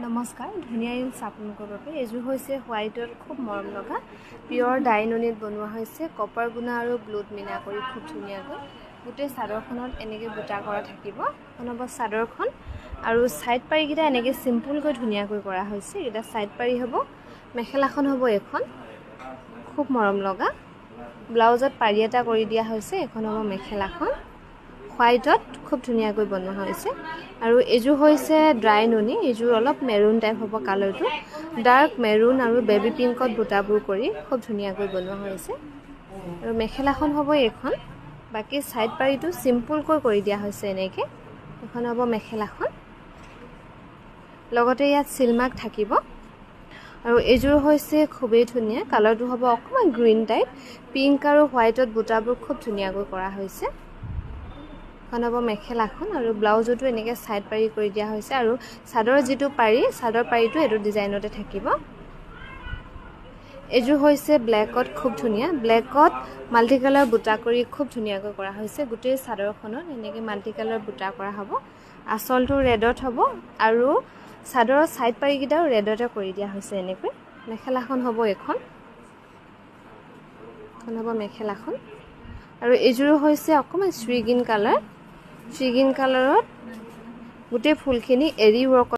নমস্কাৰ ধুনীয়া ৰিলছ আপোনালোকৰ বাবে এযোৰ হৈছে হোৱাইটৰ খুব মৰম লগা পিয়ৰ ডাইননিত বনোৱা হৈছে কপাৰ গুণা আৰু ব্লুড মিনা কৰি খুব ধুনীয়াকৈ গোটেই চাদৰখনত এনেকৈ বুটা কৰা থাকিব খনব চাদৰখন আৰু সাইড পাৰিকিটা এনেকৈ সিম্পলকৈ ধুনীয়াকৈ কৰা হৈছে এটা সাইড পাৰি হ'ব মেখেলাখন হ'ব এখন খুব মৰম লগা ব্লাউজত পাৰি এটা কৰি দিয়া হৈছে এখন হ'ব মেখেলাখন হোৱাইটত খুব ধুনীয়াকৈ বনোৱা হৈছে আৰু এযোৰ হৈছে ড্ৰাই ননি এযোৰ অলপ মেৰুন টাইপ হ'ব কালাৰটো ডাৰ্ক মেৰুন আৰু বেবি পিংকত বুটাবোৰ কৰি খুব ধুনীয়াকৈ বনোৱা হৈছে আৰু মেখেলাখন হ'ব এখন বাকি সাইড পাৰিটো সিম্পলকৈ কৰি দিয়া হৈছে এনেকৈ এখন হ'ব মেখেলাখন লগতে ইয়াত সিলমাক থাকিব আৰু এযোৰ হৈছে খুবেই ধুনীয়া কালাৰটো হ'ব অকমান গ্ৰীন টাইপ পিংক আৰু হোৱাইটত বুটাবোৰ খুব ধুনীয়াকৈ কৰা হৈছে খনব মেখেলাখন আৰু ব্লাউজটো এনেকৈ সাইড পাৰি কৰি দিয়া হৈছে আৰু সাদৰ যেটো পাৰি সাদৰ পাৰিটো এটো ডিজাইনতে থাকিব এযোৰ হৈছে ব্ল্যাকত খুব ধুনীয়া ব্ল্যাকত মাল্টি কালাৰ বুটা কৰি খুব ধুনীয়াকৈ কৰা হৈছে গোটেই সাদৰখনত এনেকৈ মাল্টি কালাৰ বুটা কৰা হ'ব আসলটো ৰেডত হ'ব আৰু সাদৰৰ সাইড পাৰিকিটাও ৰেডতে কৰি দিয়া হৈছে এনেকৈ মেখেলাখন হ'ব এখন খনব মেখেলাখন আৰু এযোৰ হৈছে অকমান শ্ৰীগিন কালাৰত গোটেই ফুলখিনি এৰি ৱৰ্ক